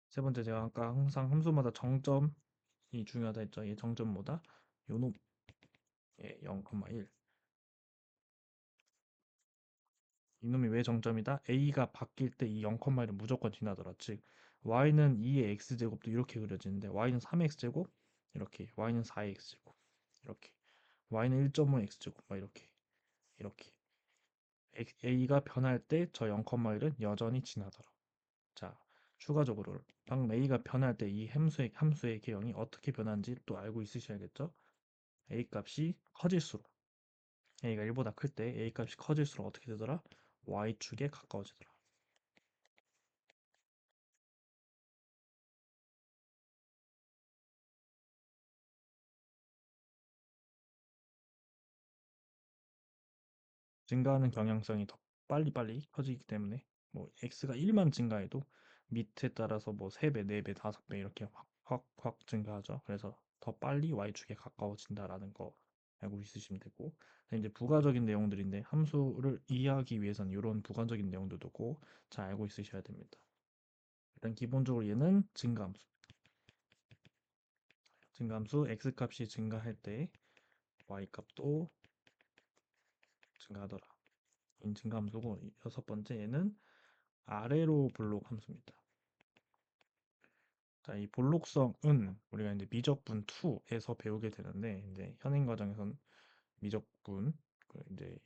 세 번째 제가 아까 항상 함수마다 정점이 중요하다 했죠. 얘 정점보다 요놈 얘 0,1. 이놈이 왜 정점이다? a가 바뀔 때 이 0,1은 무조건 지나더라. 즉 y는 2의 x제곱도 이렇게 그려지는데 y는 3의 x제곱 이렇게 y는 4의 x제곱 이렇게 y는 1.5의 x제곱 막 이렇게 a가 변할 때 저 0,1은 여전히 지나더라. 자 추가적으로 방금 a가 변할 때 이 함수의 개형이 어떻게 변하는지 또 알고 있으셔야겠죠? a 값이 커질수록 a가 1보다 클 때 a 값이 커질수록 어떻게 되더라? y축에 가까워지더라. 증가하는 경향성이 더 빨리빨리 커지기 때문에 뭐 x가 1만 증가해도 밑에 따라서 뭐 3배, 4배, 5배 이렇게 확 증가하죠. 그래서 더 빨리 y축에 가까워진다라는 거 알고 있으시면 되고 이제 부가적인 내용들인데 함수를 이해하기 위해서는 이런 부가적인 내용들도 꼭 잘 알고 있으셔야 됩니다. 일단 기본적으로 얘는 증가함수. 증가함수 x값이 증가할 때 y값도 증가하더라. 인 증가함수고 여섯 번째 얘는 아래로 볼록 함수입니다. 자, 이 볼록성은 우리가 이제 미적분 2에서 배우게 되는데 이제 현행 과정에서는 미적분 이제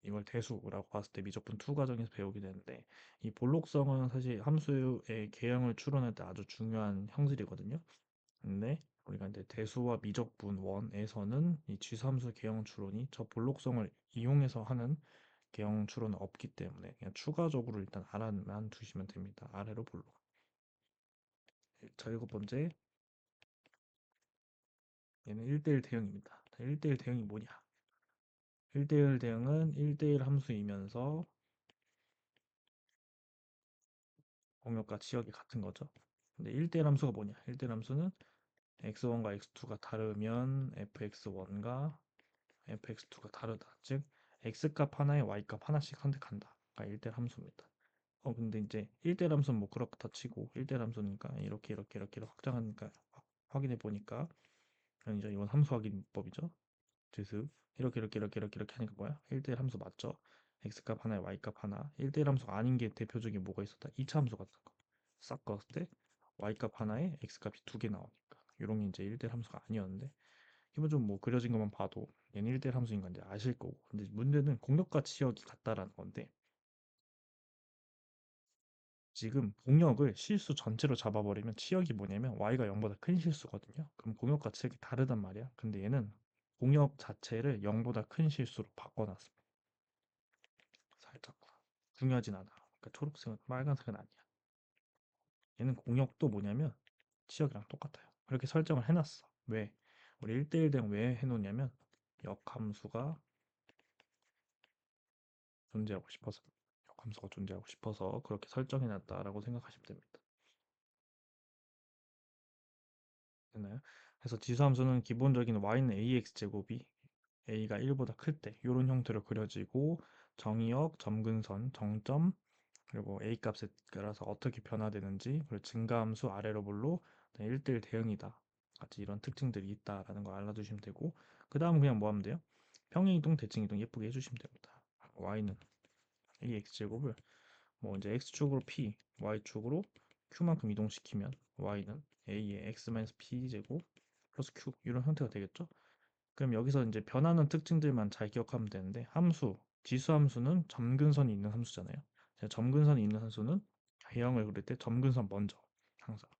이걸 대수라고 봤을 때 미적분 2 과정에서 배우게 되는데 이 볼록성은 사실 함수의 개형을 추론할 때 아주 중요한 형질이거든요. 근데 우리가 이제 대수와 미적분 1에서는 이 지수함수 개형 추론이 저 볼록성을 이용해서 하는 개형 추론은 없기 때문에 그냥 추가적으로 일단 알아만 두시면 됩니다. 아래로 볼록. 자, 일곱 번째 얘는 1대1 대응입니다. 1대1 대응이 뭐냐? 1대1 대응은 1대1 함수이면서 공역과 지역이 같은 거죠. 근데 1대1 함수가 뭐냐? 1대1 함수는 x1과 x2가 다르면 fx1과 fx2가 다르다. 즉 x값 하나에 y값 하나씩 선택한다. 가 1대1 함수입니다. 근데 이제 1대 함수는 뭐 그렇다 치고 1대 함수니까 이렇게 확장하니까 확인해 보니까 이제 이건 함수 확인법이죠. 지수 이렇게 하니까 뭐야? 1대1 함수 맞죠? x값 하나에 y값 하나. 1대1 함수가 아닌 게 대표적인 뭐가 있었다? 2차 함수 같은 거. 싹 그었을 때 y값 하나에 x값이 두 개 나오니까. 이런 게 이제 1대1 함수가 아니었는데 기본적으로 뭐 그려진 것만 봐도 얘는 1대1 함수인 건 이제 아실 거고. 근데 문제는 공역과 치역이 같다라는 건데 지금 공역을 실수 전체로 잡아버리면 치역이 뭐냐면 y가 0보다 큰 실수거든요. 그럼 공역과 치역이 다르단 말이야. 근데 얘는 공역 자체를 0보다 큰 실수로 바꿔놨습니다. 살짝 중요하진 않아. 그러니까 초록색은 빨간색은 아니야. 얘는 공역도 뭐냐면 치역이랑 똑같아요. 그렇게 설정을 해놨어. 왜? 우리 1대1 대응 왜 해놓냐면 역함수가 존재하고 싶어서 역함수가 존재하고 싶어서 그렇게 설정해놨다라고 생각하시면 됩니다. 됐나요? 그래서 지수함수는 기본적인 y는 ax 제곱이 a가 1보다 클 때 이런 형태로 그려지고 정의역, 점근선, 정점 그리고 a 값에 따라서 어떻게 변화되는지 그리고 증가함수 아래로 볼로 1대1 대응이다 같이 이런 특징들이 있다라는 걸 알아두시면 되고 그 다음은 그냥 뭐 하면 돼요? 평행이동, 대칭이동 예쁘게 해주시면 됩니다. y는 ax제곱을 뭐 이제 x축으로 p, y축으로 q만큼 이동시키면 y는 a의 x-p제곱 플러스 q 이런 형태가 되겠죠? 그럼 여기서 이제 변하는 특징들만 잘 기억하면 되는데 함수, 지수함수는 점근선이 있는 함수잖아요. 점근선이 있는 함수는 A형을 그릴 때 점근선 먼저 항상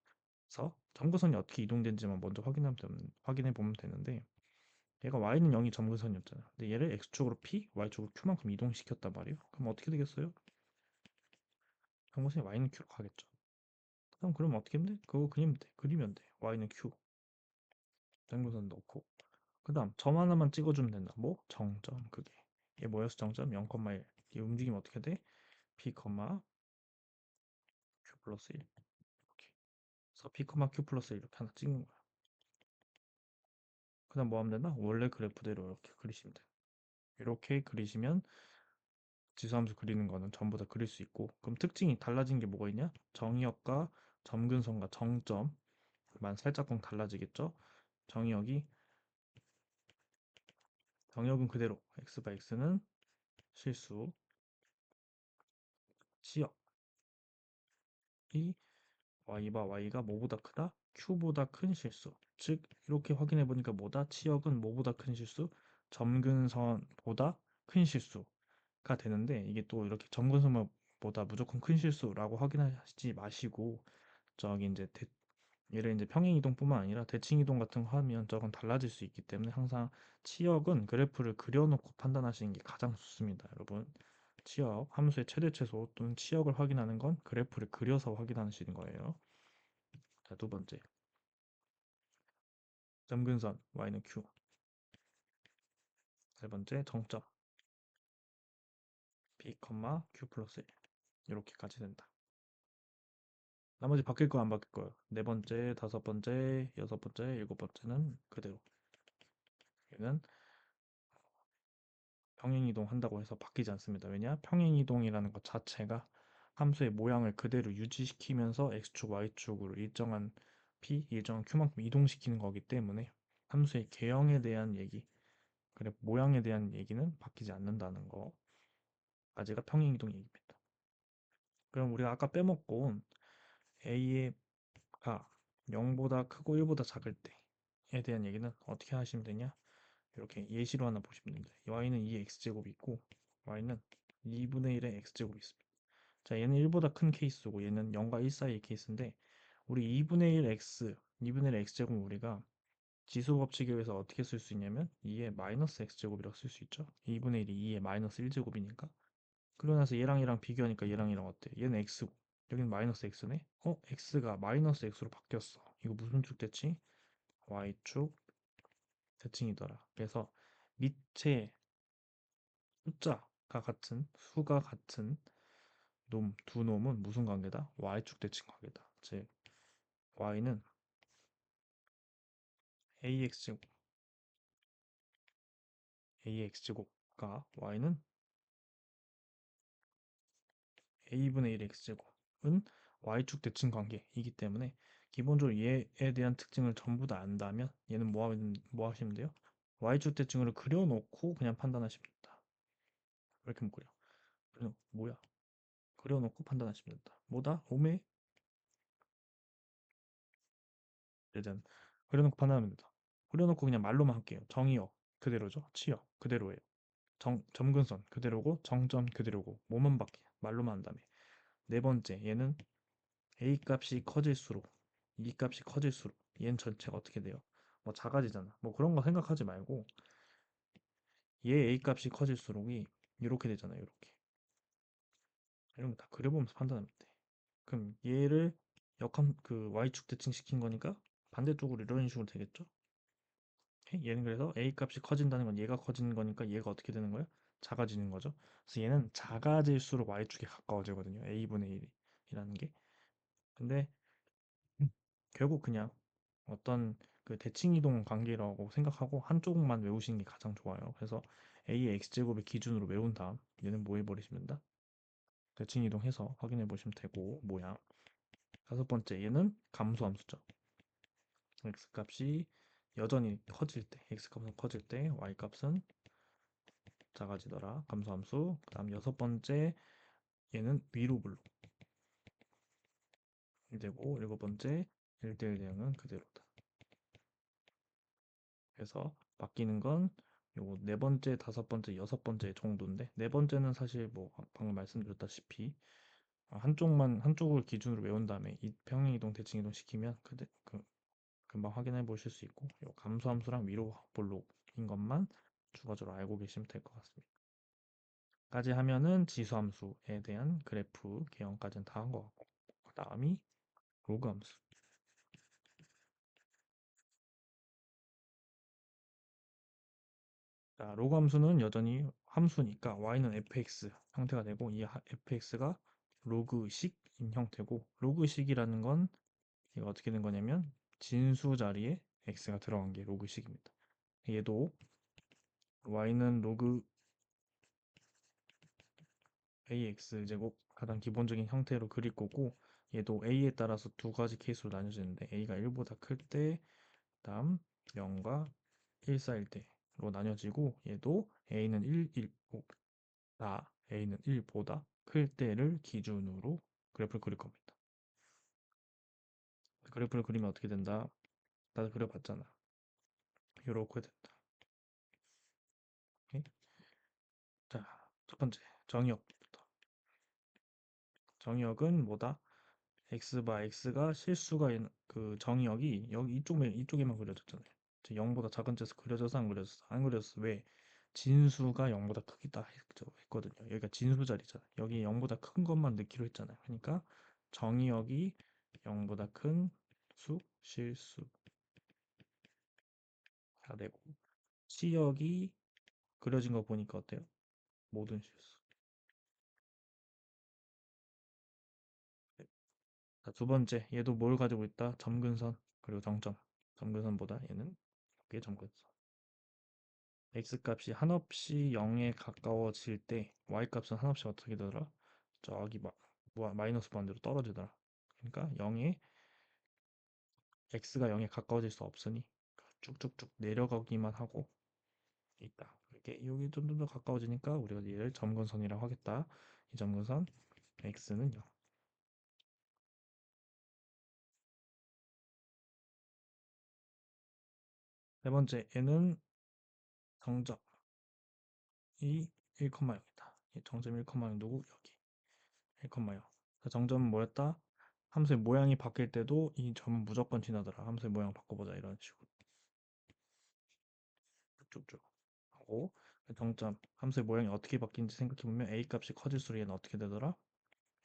그래서 점근선이 어떻게 이동되는지만 먼저 확인해 보면 되는데 얘가 y는 0이 점근선이었잖아요. 근데 얘를 x축으로 p, y축으로 q만큼 이동시켰단 말이에요. 그럼 어떻게 되겠어요? 점근선이 y는 q로 가겠죠. 그럼 어떻게 하면 돼? 그거 그리면 돼. y는 q, 점근선 넣고 그 다음 점 하나만 찍어주면 된다. 뭐? 정점 그게 얘 뭐였어 정점? 0,1 이 움직이면 어떻게 돼? p, q 플러스 1 이렇게 그래서 p, q 플러스 1 이렇게 하나 찍는 거야. 그 다음 뭐 하면 되나? 원래 그래프대로 이렇게 그리시면 돼. 이렇게 그리시면 지수함수 그리는 거는 전부 다 그릴 수 있고 그럼 특징이 달라진 게 뭐가 있냐? 정의역과 점근선과 정점만 살짝쿵 달라지겠죠? 정의역이 정의역은 그대로 x바 x는 실수 치역이 y바 y가 뭐보다 크다? q보다 큰 실수. 즉 이렇게 확인해 보니까 뭐다? 치역은 뭐보다 큰 실수? 점근선보다 큰 실수가 되는데 이게 또 이렇게 점근선보다 무조건 큰 실수라고 확인하지 마시고 저기 이제 얘를 이제 평행이동뿐만 아니라 대칭이동 같은 거 하면 저건 달라질 수 있기 때문에 항상 치역은 그래프를 그려놓고 판단하시는 게 가장 좋습니다, 여러분. 치역, 함수의 최대 최소 또는 치역을 확인하는 건 그래프를 그려서 확인하시는 거예요. 자, 두 번째. 점근선 y는 q. 세 번째 정점 p, q 플러스 1. 이렇게까지 된다. 나머지 바뀔 거 안 바뀔 거예요. 네 번째, 다섯 번째, 여섯 번째, 일곱 번째는 그대로. 얘는 평행이동 한다고 해서 바뀌지 않습니다. 왜냐? 평행이동이라는 것 자체가 함수의 모양을 그대로 유지시키면서 x축, y축으로 일정한 p, 일정한 q만큼 이동시키는 거기 때문에 함수의 개형에 대한 얘기, 그래 모양에 대한 얘기는 바뀌지 않는다는 거까지가 평행이동 얘기입니다. 그럼 우리가 아까 빼먹고 온 a가 0보다 크고 1보다 작을 때에 대한 얘기는 어떻게 하시면 되냐? 이렇게 예시로 하나 보시면 됩니다. y는 2x제곱이 있고 y는 2분의 1의 x제곱이 있습니다. 자, 얘는 1보다 큰 케이스고 얘는 0과 1 사이의 케이스인데 우리 2분의 1 x, 2분의 1 x제곱은 우리가 지수 법칙에 의해서 어떻게 쓸 수 있냐면 2의 마이너스 x제곱이라고 쓸 수 있죠. 2분의 1이 2의 마이너스 1제곱이니까 그러고 나서 얘랑 비교하니까 얘랑 어때? 얘는 x고 여기는 마이너스 x네? x가 마이너스 x로 바뀌었어. 이거 무슨 축 됐지? y축 대칭이더라. 그래서 밑에 수가 같은 두 놈은 무슨 관계다? y축 대칭 관계다. 즉 y는 ax제곱 ax제곱과 y는 a분의 1 x제곱은 y축 대칭 관계이기 때문에 기본적으로 얘에 대한 특징을 전부 다 안다면 얘는 뭐 하시면 돼요? y축 대칭으로 그려놓고 그냥 판단하시면 된다. 왜 이렇게 못 그려? 뭐야? 그려놓고 판단하시면 된다. 뭐다? 오메? 일단 그려놓고 판단하면 된다. 그려놓고 그냥 말로만 할게요. 정의역 그대로죠. 치역 그대로예요. 점근선 그대로고 정점 그대로고 뭐만 바뀌어 말로만 한 다음에 네 번째 얘는 a 값이 커질수록 e 값이 커질수록 얘는 전체가 어떻게 돼요? 뭐 작아지잖아. 뭐 그런 거 생각하지 말고 얘 a 값이 커질수록이 이렇게 되잖아요. 이렇게 이런 거 다 그려보면서 판단하면 돼. 그럼 얘를 역함 그 y축 대칭 시킨 거니까 반대쪽으로 이런 식으로 되겠죠? 얘는 그래서 a 값이 커진다는 건 얘가 커지는 거니까 얘가 어떻게 되는 거야? 작아지는 거죠. 그래서 얘는 작아질수록 y축에 가까워지거든요. a분의 1이라는 게. 근데 결국 그냥 어떤 그 대칭이동 관계라고 생각하고 한쪽만 외우시는 게 가장 좋아요. 그래서 a의 x제곱을 기준으로 외운 다음 얘는 뭐 해버리시면 된다? 대칭이동해서 확인해 보시면 되고 모양. 다섯 번째 얘는 감소함수죠. x 값이 여전히 커질 때 x 값은 커질 때 y 값은 작아지더라. 감소함수. 그 다음 여섯 번째 얘는 위로 블록 되고 일곱 번째 1대1 대응은 그대로다. 그래서 바뀌는 건 요거 네 번째, 다섯 번째, 여섯 번째 정도인데 네 번째는 사실 뭐 방금 말씀드렸다시피 한쪽을 기준으로 외운 다음에 이 평행이동, 대칭이동 시키면 금방 확인해 보실 수 있고 요 감소함수랑 위로 볼록인 것만 추가적으로 알고 계시면 될 것 같습니다. 까지 하면은 지수함수에 대한 그래프 개형까지는 다 한 것 같고 그 다음이 로그 함수. 자, 로그 함수는 여전히 함수니까 y는 fx 형태가 되고 이 fx가 로그식인 형태고 로그식이라는 건 이거 어떻게 된 거냐면 진수 자리에 x가 들어간 게 로그식입니다. 얘도 y는 로그 ax 제곱 가장 기본적인 형태로 그릴 거고 얘도 a에 따라서 두 가지 케이스로 나뉘어지는데 a가 1보다 클 때 다음 0과 1 사이일 때로 나뉘어지고 얘도 a는 a는 1보다 클 때를 기준으로 그래프를 그릴 겁니다. 그래프를 그리면 어떻게 된다? 다들 그려봤잖아. 이렇게 된다. 오케이? 자, 첫 번째 정의역부터. 정의역은 뭐다? x가 실수가 그 정의역이 여기 이쪽에만 그려졌잖아요. 0보다 작은 데서 그려져서 안 그려졌어. 안 그려졌어. 왜? 진수가 0보다 크기다 했거든요. 여기가 진수 자리잖아. 여기 0보다 큰 것만 넣기로 했잖아요. 그러니까 정의역이 0보다 큰 수, 실수가 되고 치역이 그려진 거 보니까 어때요? 모든 실수. 네. 자, 두 번째, 얘도 뭘 가지고 있다? 점근선 그리고 정점. 점근선보다 얘는 그게 점근선. x 값이 한없이 0에 가까워질 때 y 값은 한없이 어떻게 되더라? 저기 마이너스 반대로 떨어지더라. 그러니까 0에 x가 0에 가까워질 수 없으니 쭉쭉쭉 내려가기만 하고 있다. 이렇게 여기 좀 더 가까워지니까 우리가 얘를 점근선이라고 하겠다. 이 점근선 x는 0. 세 번째 얘는 정점이 1,0이다. 정점 1,0 누구? 여기 1,0. 정점은 뭐였다? 함수의 모양이 바뀔 때도 이 점은 무조건 지나더라. 함수의 모양 바꿔보자 이런 식으로 쭉쭉 하고 정점 함수의 모양이 어떻게 바뀌는지 생각해보면 a 값이 커질수록 얘는 어떻게 되더라?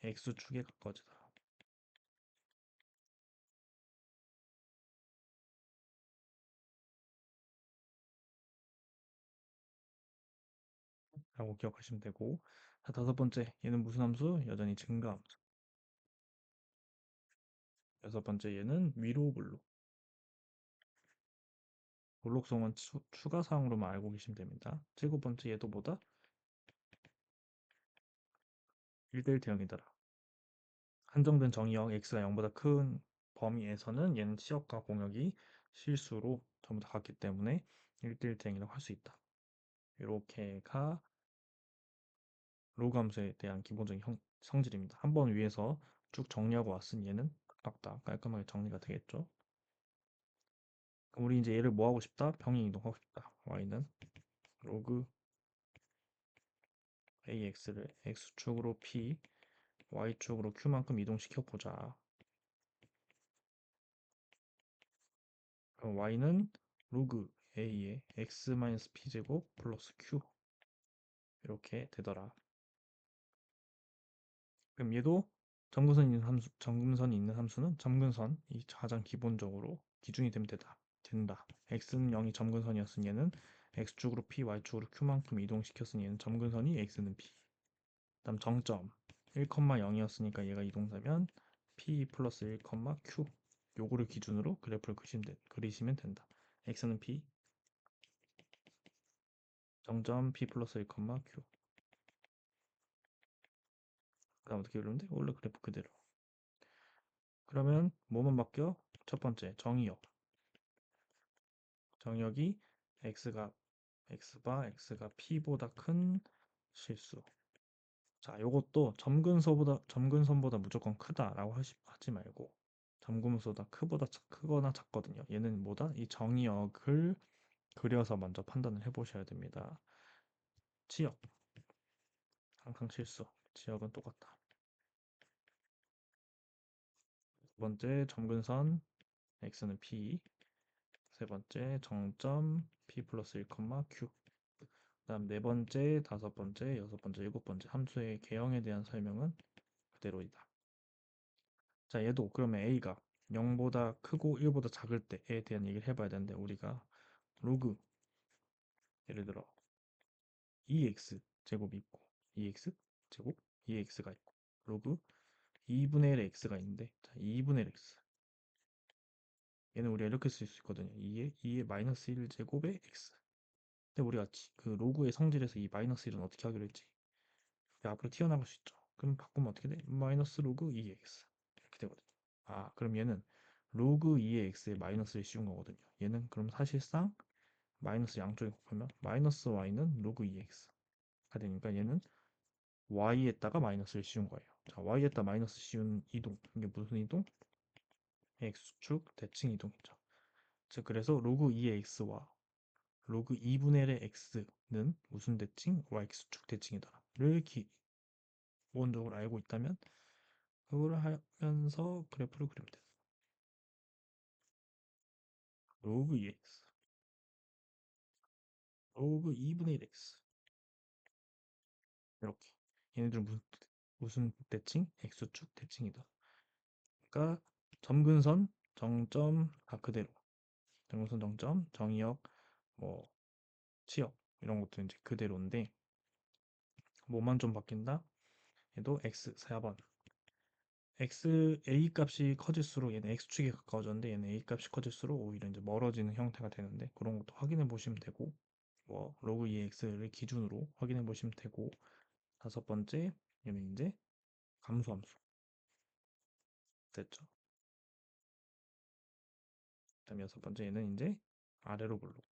x축에 가까워지더라. 라고 기억하시면 되고 자, 다섯 번째 얘는 무슨 함수? 여전히 증가함수. 여섯 번째 얘는 위로 블록. 블록성은 추가 사항으로만 알고 계시면 됩니다. 일곱 번째 얘도 뭐다? 1대1 대응이더라. 한정된 정의역 x가 0보다 큰 범위에서는 얘는 치역과 공역이 실수로 전부 다 같기 때문에 1대1 대응이라고 할 수 있다. 이렇게가 로그 함수에 대한 기본적인 성질입니다. 한번 위에서 쭉 정리하고 왔으니 얘는 딱 깔끔하게 정리가 되겠죠. 그럼 우리 이제 얘를 뭐 하고 싶다? 평행 이동하고 싶다. y는 로그 ax를 x축으로 p, y축으로 q만큼 이동시켜 보자. 그럼 y는 로그 a의 x-p 제곱 플러스 q 이렇게 되더라. 그럼 얘도 점근선이 있는 함수는 점근선이 가장 기본적으로 기준이 되면 된다. x는 0이 점근선이었으니 얘는 x축으로 p, y축으로 q만큼 이동시켰으니 얘는 점근선이 x는 p. 다음 정점 1,0이었으니까 얘가 이동사면 p 플러스 1, q 요거를 기준으로 그래프를 그리시면 된다. x는 p, 정점 p 플러스 1, q. 그다음 어떻게 그리면 돼? 원래 그래프 그대로. 그러면 뭐만 바뀌어? 첫 번째 정의역. 정의역이 x가 p보다 큰 실수. 자, 요것도 점근선보다 무조건 크다라고 하지 말고 점근선보다 크거나 작거든요. 얘는 뭐다? 이 정의역을 그려서 먼저 판단을 해보셔야 됩니다. 치역 항상 실수. 치역은 똑같다. 두 번째 점근선 x는 p. 세 번째 정점 p 플러스 1, q. 그다음 네 번째, 다섯 번째, 여섯 번째, 일곱 번째 함수의 개형에 대한 설명은 그대로이다. 자, 얘도 그러면 a가 0보다 크고 1보다 작을 때에 대한 얘기를 해봐야 되는데 우리가 로그 예를 들어 2x 제곱이 있고 2x 제곱 2x가 있고 로그 2분의 1의 x가 있는데 자, 2분의 1 x 얘는 우리가 이렇게 쓸 수 있거든요. 2의 마이너스 1 제곱의 x. 근데 우리가 그 로그의 성질에서 이 마이너스 1은 어떻게 하기로 했지? 앞으로 튀어나갈 수 있죠. 그럼 바꾸면 어떻게 돼? 마이너스 로그 2x 이렇게 되거든요. 아, 그럼 얘는 로그 2의 x에 마이너스를 씌운 거거든요. 얘는 그럼 사실상 마이너스 양쪽에 곱하면 마이너스 y는 로그 2x가 되니까 얘는 y에다가 마이너스를 씌운 거예요. 자, y에다 마이너스 씌운 이동. 이게 무슨 이동? x축 대칭 이동이죠. 즉 그래서 로그 2의 x와 로그 2분의 1의 x는 무슨 대칭? yx축 대칭이다를 기본적으로 알고 있다면 그걸 하면서 그래프를 그리면 돼요. 로그 2x, 로그 2분의 1x 이렇게 얘네들은 무슨 대칭? x축 대칭이다. 그러니까 점근선, 정점 다 그대로. 점근선, 정점, 정의역, 뭐 치역 이런 것도 이제 그대로인데 뭐만 좀 바뀐다? 얘도 x 4번 x a 값이 커질수록 얘는 x축에 가까워졌는데 얘는 a 값이 커질수록 오히려 이제 멀어지는 형태가 되는데 그런 것도 확인해 보시면 되고 뭐 로그 2x를 기준으로 확인해 보시면 되고 다섯 번째 얘는 이제 감소함수 됐죠. 그다음 여섯 번째 얘는 이제 아래로 볼록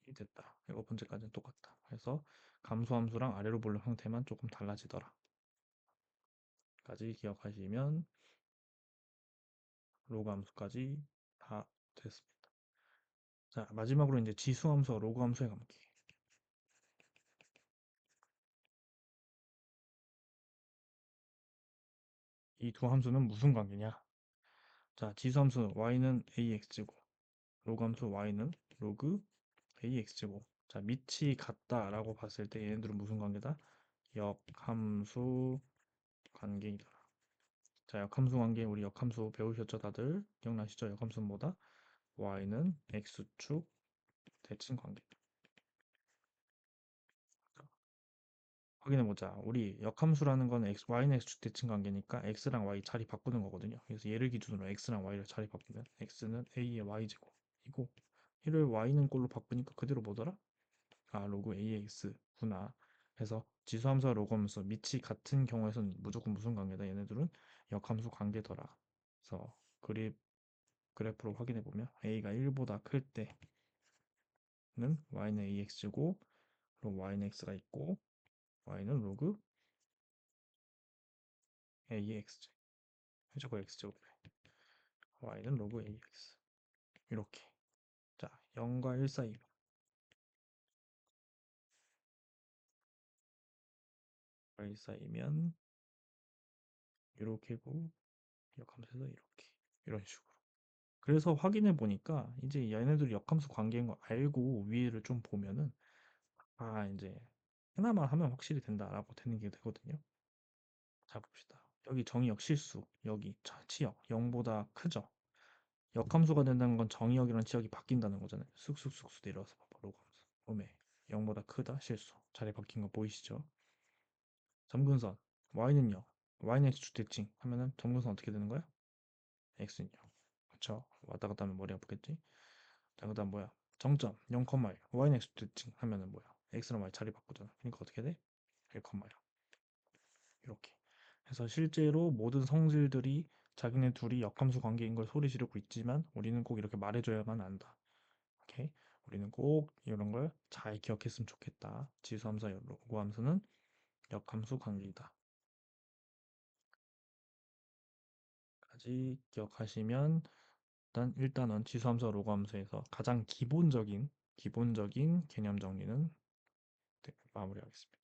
이 됐다. 일곱 번째까지는 똑같다. 그래서 감소함수랑 아래로 볼록 형태만 조금 달라지더라. 까지 기억하시면 로그 함수까지 다 됐습니다. 자, 마지막으로 이제 지수함수와 로그 함수에 가볼게요. 이 두 함수는 무슨 관계냐? 자, 지수함수 y는 ax제곱, 로그 함수 y는 로그 ax제곱. 자, 밑이 같다라고 봤을 때 얘네들은 무슨 관계다? 역함수 관계이다. 자, 역함수 관계 우리 역함수 배우셨죠, 다들? 기억나시죠? 역함수는 뭐다? y는 x축 대칭 관계. 확인해보자. 우리 역함수라는 건 y는 x축 대칭 관계니까 x랑 y 자리 바꾸는 거거든요. 그래서 얘를 기준으로 x랑 y를 자리 바꾸면 x는 a의 y제곱이고 1을 y는 꼴로 바꾸니까 그대로 뭐더라? 아, 로그 ax 구나. 그래서 지수함수와 로그함수 밑이 같은 경우에서는 무조건 무슨 관계다? 얘네들은 역함수 관계더라. 그래서 그래프로 확인해 보면 a가 1보다 클 때는 y는 ax고 그리고 y는 x가 있고 y는 로그 ax 해적을 x제곱 y는 로그 ax 이렇게. 자, 0과 1 사이 1 사이면 이렇게고 역함수에서 이렇게 이런 식으로. 그래서 확인해 보니까 이제 얘네들이 역함수 관계인 거 알고 위를 좀 보면은 아 이제 하나만 하면 확실히 된다라고 되는 게 되거든요. 자 봅시다. 여기 정의역 실수, 여기 치역 0보다 크죠. 역함수가 된다는 건 정의역이랑 치역이 바뀐다는 거잖아요. 쑥쑥쑥쑥 내려와서 봐봐 로그함수. 오메 0보다 크다 실수. 자리 바뀐 거 보이시죠? 점근선 y는요. y는 x축대칭 하면은 점근선 어떻게 되는 거야? x는요. 그쵸? 왔다 갔다 하면 머리 아프겠지? 자, 그다음 뭐야? 정점 0,1 y는 x축대칭 하면은 뭐야? x랑 y 자리 바꾸잖아. 그러니까 어떻게 돼? 1,1 이렇게 해서 실제로 모든 성질들이 자기네 둘이 역함수 관계인 걸 소리 지르고 있지만 우리는 꼭 이렇게 말해줘야만 한다. 오케이? 우리는 꼭 이런 걸 잘 기억했으면 좋겠다. 지수함수와 로그함수는 역함수 관계이다. 까지 기억하시면 일단은 지수함수와 로그함수에서 가장 기본적인 개념 정리는 네, 마무리하겠습니다.